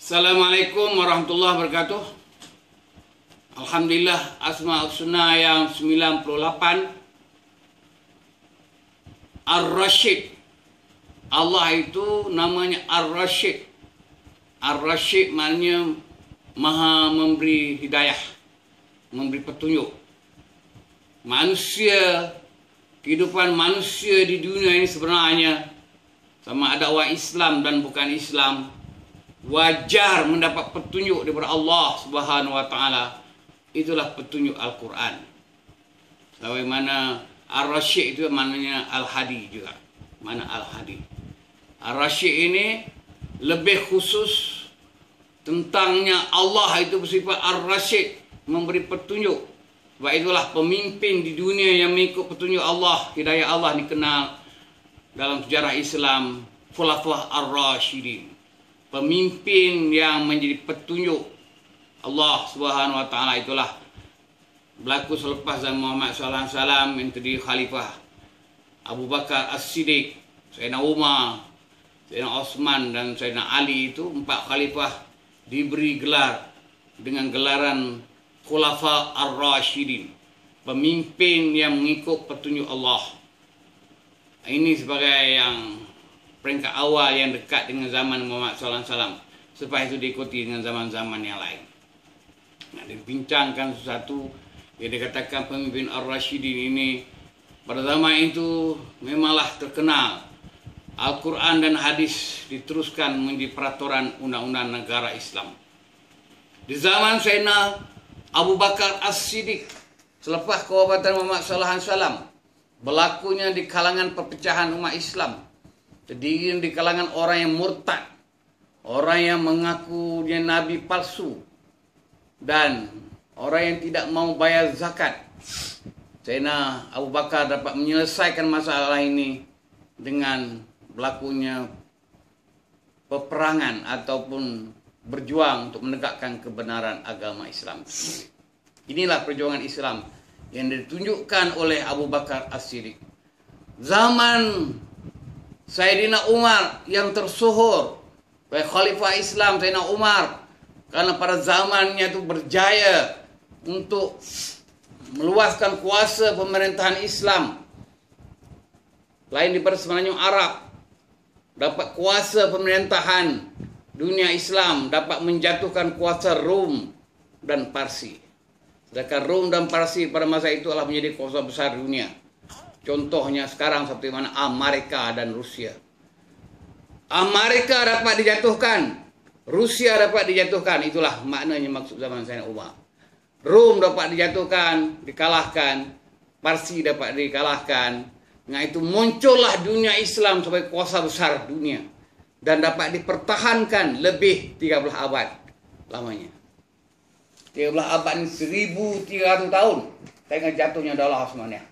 Assalamualaikum warahmatullahi wabarakatuh. Alhamdulillah, Asmaul Husna yang 98. Ar-Rasyid. Allah itu namanya Ar-Rasyid. Ar-Rasyid maknanya Maha memberi hidayah, memberi petunjuk. Manusia, kehidupan manusia di dunia ini sebenarnya sama ada orang Islam dan bukan Islam, wajar mendapat petunjuk daripada Allah Subhanahu wa taala. Itulah petunjuk Al-Quran. Sebagaimana Ar-Rasyid itu maknanya Al-Hadi juga. Mana Al-Hadi. Ar-Rasyid ini lebih khusus tentangnya Allah itu bersifat Ar-Rasyid, memberi petunjuk. Sebab itulah pemimpin di dunia yang mengikut petunjuk Allah, hidayah Allah dikenal dalam sejarah Islam Khulafa' Ar-Rasyidin. Pemimpin yang menjadi petunjuk Allah Subhanahu wa taala itulah berlaku selepas zaman Muhammad sallallahu alaihi wasallam yang terdiri khalifah Abu Bakar As-Siddiq, Sayyidina Umar, Sayyidina Osman dan Sayyidina Ali. Itu 4 khalifah diberi gelar dengan gelaran Khulafa' Ar-Rasyidin, pemimpin yang mengikut petunjuk Allah. Ini sebagai yang peringkat awal yang dekat dengan zaman Muhammad sallallahu alaihi wasallam. Selepas itu diikuti dengan zaman-zaman yang lain. Nah, dibincangkan sesuatu yang dikatakan pemimpin Ar-Rasyidin ini pada zaman itu memanglah terkenal. Al-Quran dan hadis diteruskan menjadi peraturan undang-undang negara Islam. Di zaman Sayyidina Abu Bakar As-Siddiq, selepas kewafatan Muhammad sallallahu alaihi wasallam, berlakunya di kalangan perpecahan umat Islam, terdiri di kalangan orang yang murtad, orang yang mengaku dia nabi palsu, dan orang yang tidak mau bayar zakat. Sayyidina Abu Bakar dapat menyelesaikan masalah ini dengan berlakunya peperangan ataupun berjuang untuk menegakkan kebenaran agama Islam. Inilah perjuangan Islam yang ditunjukkan oleh Abu Bakar As-Siddiq. Zaman Sayyidina Umar yang tersohor sebagai khalifah Islam, Sayyidina Umar, karena pada zamannya itu berjaya untuk meluaskan kuasa pemerintahan Islam. Lain daripada semenanjung Arab, dapat kuasa pemerintahan dunia Islam, dapat menjatuhkan kuasa Rom dan Parsi. Sedangkan Rom dan Parsi pada masa itu adalah menjadi kuasa besar dunia. Contohnya sekarang seperti mana Amerika dan Rusia. Amerika dapat dijatuhkan, Rusia dapat dijatuhkan. Itulah maknanya maksud zaman Sayyidina Umar. Rom dapat dijatuhkan, dikalahkan, Parsi dapat dikalahkan. Nah, itu muncullah dunia Islam sebagai kuasa besar dunia dan dapat dipertahankan lebih 13 abad lamanya. 13 abad ini 1300 tahun dengan jatuhnya Daulah Osmaniyah.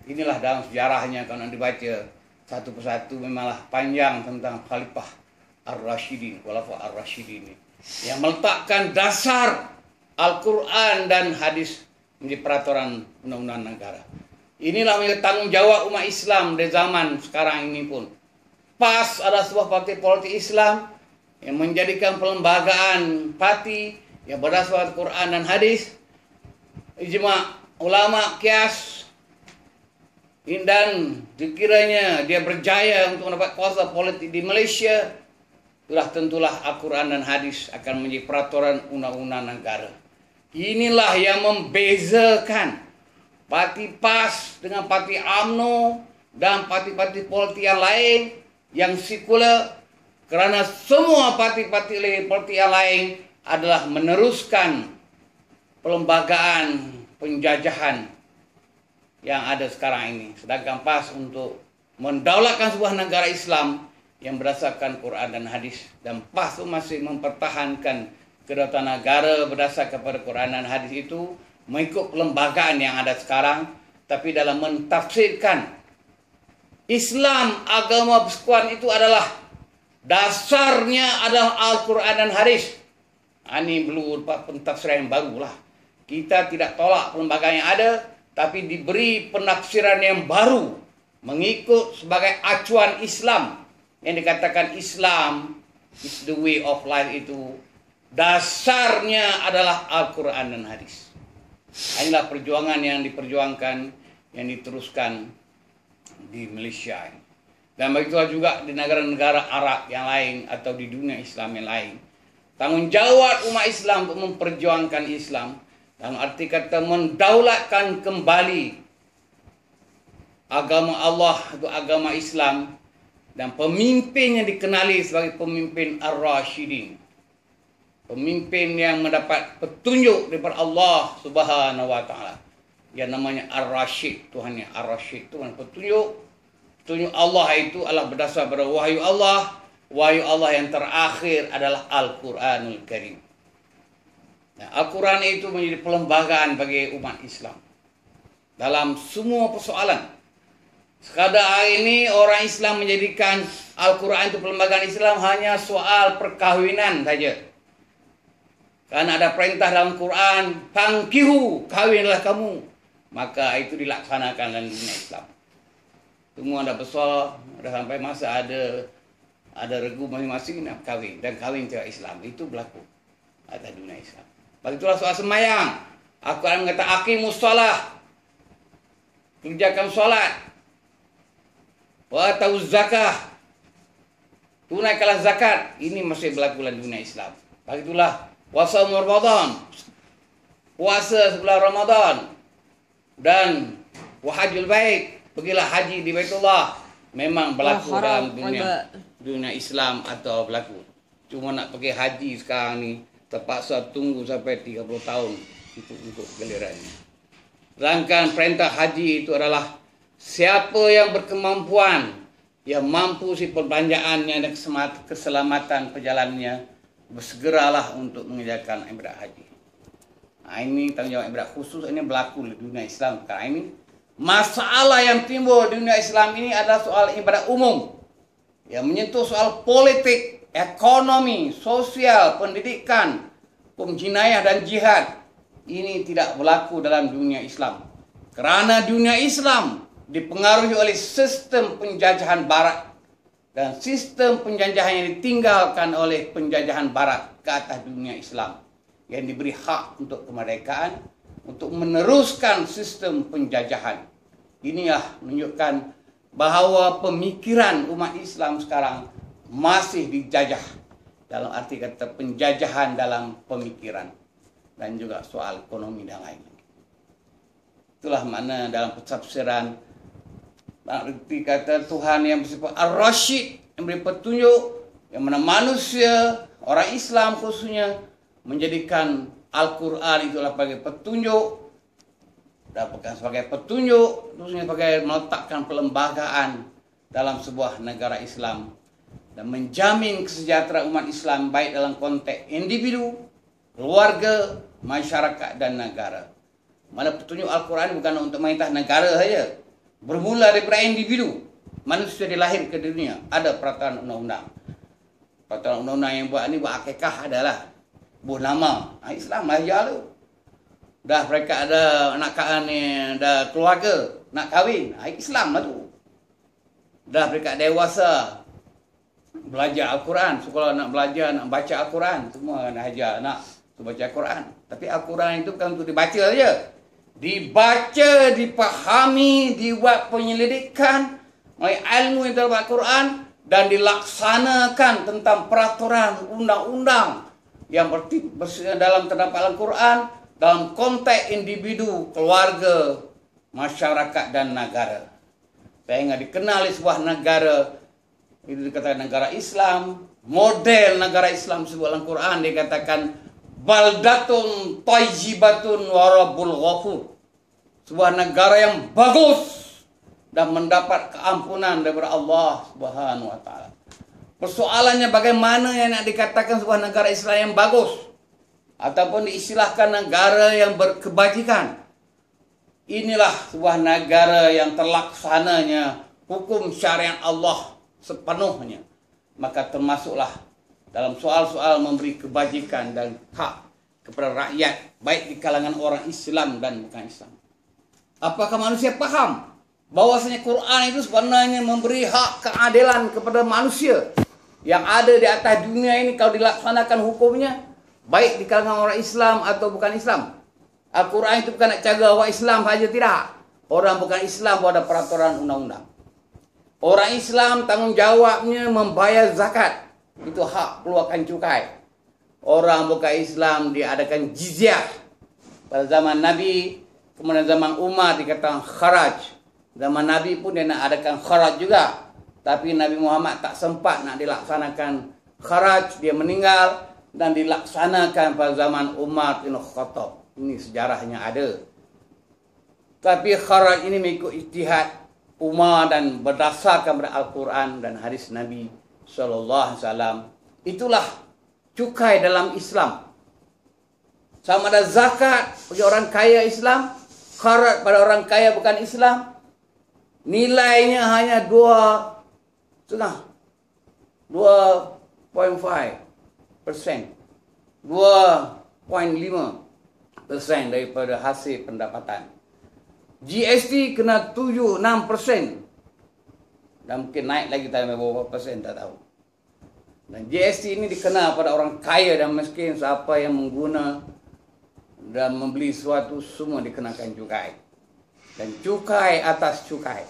Inilah dalam sejarahnya kalau dibaca satu persatu memanglah panjang tentang Khalifah Ar-Rasyidin, Khulafa' Ar-Rasyidin ini, yang meletakkan dasar Al-Quran dan hadis menjadi peraturan undang-undang negara. Inilah menjadi tanggung jawab umat Islam di zaman sekarang ini pun. PAS adalah sebuah partai politik Islam yang menjadikan pelembagaan parti yang berdasarkan Al-Quran dan hadis, ijma' ulama, qiyas, dan dikiranya dia berjaya untuk mendapat kuasa politik di Malaysia, itulah tentulah Al-Quran dan hadis akan menjadi peraturan undang-undang negara. Inilah yang membezakan parti PAS dengan parti UMNO dan parti-parti politik yang lain yang sekular, kerana semua parti-parti politik yang lain adalah meneruskan pelembagaan penjajahan yang ada sekarang ini. Sedangkan PAS untuk mendaulatkan sebuah negara Islam yang berdasarkan Quran dan hadis, dan PAS itu masih mempertahankan kedaulatan negara berdasarkan kepada Quran dan hadis itu mengikut pelembagaan yang ada sekarang, tapi dalam mentafsirkan Islam, agama persekutuan itu adalah dasarnya adalah Al-Quran dan hadis. Ini perlu pentafsiran yang barulah. Kita tidak tolak pelembagaan yang ada, tapi diberi penafsiran yang baru mengikut sebagai acuan Islam yang dikatakan Islam It's the way of life itu dasarnya adalah Al-Quran dan hadis. Inilah perjuangan yang diperjuangkan, yang diteruskan di Malaysia. Dan begitulah juga di negara-negara Arab yang lain atau di dunia Islam yang lain. Tanggungjawab umat Islam untuk memperjuangkan Islam, dalam arti kata mendaulatkan kembali agama Allah atau agama Islam, dan pemimpin yang dikenali sebagai pemimpin Ar-Rashidin. Pemimpin yang mendapat petunjuk daripada Allah Subhanahu wa taala. Yang namanya Ar-Rashid, Tuhannya Ar-Rashid, Tuhan petunjuk. Petunjuk Allah itu adalah berdasar pada wahyu Allah. Wahyu Allah yang terakhir adalah Al-Quranul Karim. Nah, Al-Quran itu menjadi perlembagaan bagi umat Islam dalam semua persoalan. Sekadar hari ini orang Islam menjadikan Al-Quran itu perlembagaan Islam hanya soal perkahwinan saja. Karena ada perintah dalam Quran, "Fangkihu, kahwinlah kamu." Maka itu dilaksanakan dalam dunia Islam. Semua ada besar, ada sampai masa ada regu masing-masing nak kahwin, dan kahwin cara Islam itu berlaku atas dunia Islam. Begitulah soal sembahyang. Al-Quran mengatakan aqimus shalah, kerjakan solat, wa atuz zakah, tunaikanlah zakat. Ini masih berlaku dalam dunia Islam. Begitulah puasa Ramadan, puasa sebulan Ramadan, dan wahajul bait, pergilah haji di Baitullah. Memang berlaku dalam dunia Islam atau berlaku. Cuma nak pergi haji sekarang ni terpaksa tunggu sampai 30 tahun untuk gilirannya. Sedangkan perintah haji itu adalah siapa yang berkemampuan, yang mampu si perbelanjaannya dan keselamatan perjalanannya, bersegeralah untuk mengerjakan ibadah haji. Nah, ini tanggungjawab ibadah khusus ini berlaku di dunia Islam. Karena ini masalah yang timbul di dunia Islam ini adalah soal ibadah umum yang menyentuh soal politik, ekonomi, sosial, pendidikan, pemjinayah dan jihad. Ini tidak berlaku dalam dunia Islam. Kerana dunia Islam dipengaruhi oleh sistem penjajahan barat, dan sistem penjajahan yang ditinggalkan oleh penjajahan barat ke atas dunia Islam, yang diberi hak untuk kemerdekaan, untuk meneruskan sistem penjajahan. Inilah menunjukkan bahawa pemikiran umat Islam sekarang masih dijajah, dalam arti kata penjajahan dalam pemikiran dan juga soal ekonomi dan lain. Itulah makna dalam tafsiran arti kata Tuhan yang bersifat Ar-Rashid, yang beri petunjuk, yang mana manusia, orang Islam khususnya, menjadikan Al-Quran itulah sebagai petunjuk, dapatkan sebagai petunjuk, khususnya sebagai meletakkan perlembagaan dalam sebuah negara Islam, dan menjamin kesejahteraan umat Islam baik dalam konteks individu, keluarga, masyarakat dan negara. Mana petunjuk Al-Quran bukan untuk memerintah negara saja. Bermula daripada individu. Manusia dilahir ke dunia, ada peraturan undang-undang. Peraturan undang-undang yang buat ni, buat akikah adalah buah nama. Islam lah ajar tu. Dah mereka ada anak ni, dah keluarga, nak kahwin. Islam lah tu. Dah mereka dewasa, belajar Al-Quran. Sekolah nak belajar, nak baca Al-Quran. Semua nak ajar anak baca Al-Quran. Tapi Al-Quran itu bukan untuk dibaca saja. Dibaca, dipahami, dibuat penyelidikan oleh ilmu yang dalam Al-Quran, dan dilaksanakan tentang peraturan undang-undang yang dalam terdapat Al-Quran dalam konteks individu, keluarga, masyarakat dan negara. Sehingga dikenali sebuah negara itu dikatakan negara Islam. Model negara Islam sebuah Al-Quran dikatakan baldatun tayyibatun wa rabbul ghafur. Sebuah negara yang bagus dan mendapat keampunan daripada Allah Subhanahu wa taala. Persoalannya bagaimana yang nak dikatakan sebuah negara Islam yang bagus ataupun diistilahkan negara yang berkebajikan. Inilah sebuah negara yang terlaksananya hukum syariat Allah sepenuhnya. Maka termasuklah dalam soal-soal memberi kebajikan dan hak kepada rakyat, baik di kalangan orang Islam dan bukan Islam. Apakah manusia faham bahwasanya Quran itu sebenarnya memberi hak keadilan kepada manusia? yang ada di atas dunia ini kalau dilaksanakan hukumnya, baik di kalangan orang Islam atau bukan Islam. Al-Quran itu bukan nak jaga orang Islam saja, tidak. Orang bukan Islam pun ada peraturan undang-undang. Orang Islam tanggungjawabnya membayar zakat. Itu hak keluarkan cukai. Orang bukan Islam diadakan jizyah. Pada zaman Nabi, kemudian zaman Umar dikatakan kharaj. Zaman Nabi pun dia nak adakan kharaj juga. Tapi Nabi Muhammad tak sempat nak dilaksanakan kharaj. Dia meninggal dan dilaksanakan pada zaman Umar bin Khattab. Ini sejarahnya ada. Tapi kharaj ini mengikut ijtihad Umar dan berdasarkan pada Al-Quran dan hadis Nabi SAW. Itulah cukai dalam Islam. Sama ada zakat bagi orang kaya Islam, kharaj pada orang kaya bukan Islam, nilainya hanya 2,5%. 2.5% daripada hasil pendapatan. GST kena 7-6%. Dan mungkin naik lagi tak berapa persen, tak tahu. Dan GST ini dikena pada orang kaya dan miskin. Siapa yang mengguna dan membeli sesuatu, semua dikenakan cukai. Dan cukai atas cukai.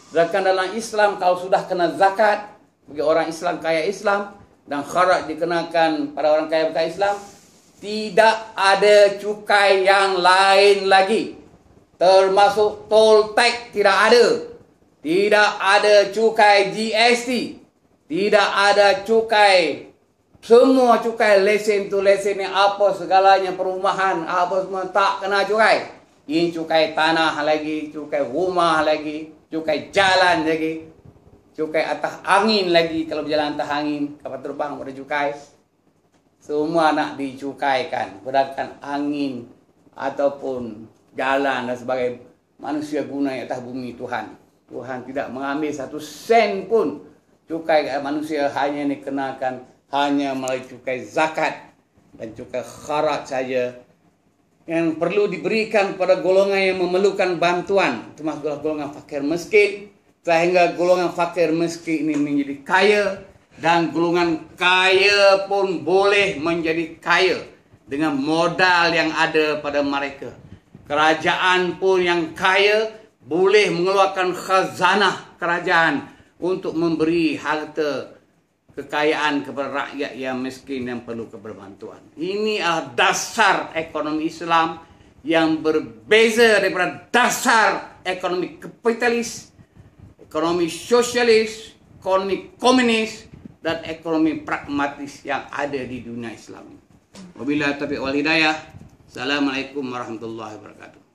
Sedangkan dalam Islam, kalau sudah kena zakat bagi orang Islam kaya Islam, dan kharaj dikenakan pada orang kaya bukan Islam, tidak ada cukai yang lain lagi. Termasuk tol tax tidak ada. Tidak ada cukai GST. Tidak ada cukai. Semua cukai lesen tu lesen ni apa segalanya, perumahan apa semua tak kena cukai. Ini cukai tanah lagi, cukai rumah lagi, cukai jalan lagi, cukai atas angin lagi. Kalau berjalan atas angin, kapal terbang ada cukai. Semua nak dicukaikan. Berdasarkan angin ataupun jalan dan sebagainya. Manusia guna atas bumi Tuhan. Tuhan tidak mengambil 1 sen pun cukai manusia, hanya dikenakan hanya melalui cukai zakat dan cukai kharaj saja yang perlu diberikan pada golongan yang memerlukan bantuan, termasuk golongan fakir miskin, sehingga golongan fakir miskin ini menjadi kaya dan golongan kaya pun boleh menjadi kaya dengan modal yang ada pada mereka. Kerajaan pun yang kaya boleh mengeluarkan khazanah kerajaan untuk memberi harta kekayaan kepada rakyat yang miskin yang perlu keberbantuan. Ini adalah dasar ekonomi Islam yang berbeza daripada dasar ekonomi kapitalis, ekonomi sosialis, ekonomi komunis, dan ekonomi pragmatis yang ada di dunia Islam. Wabillahi taufiq wal hidayah. Assalamualaikum warahmatullahi wabarakatuh.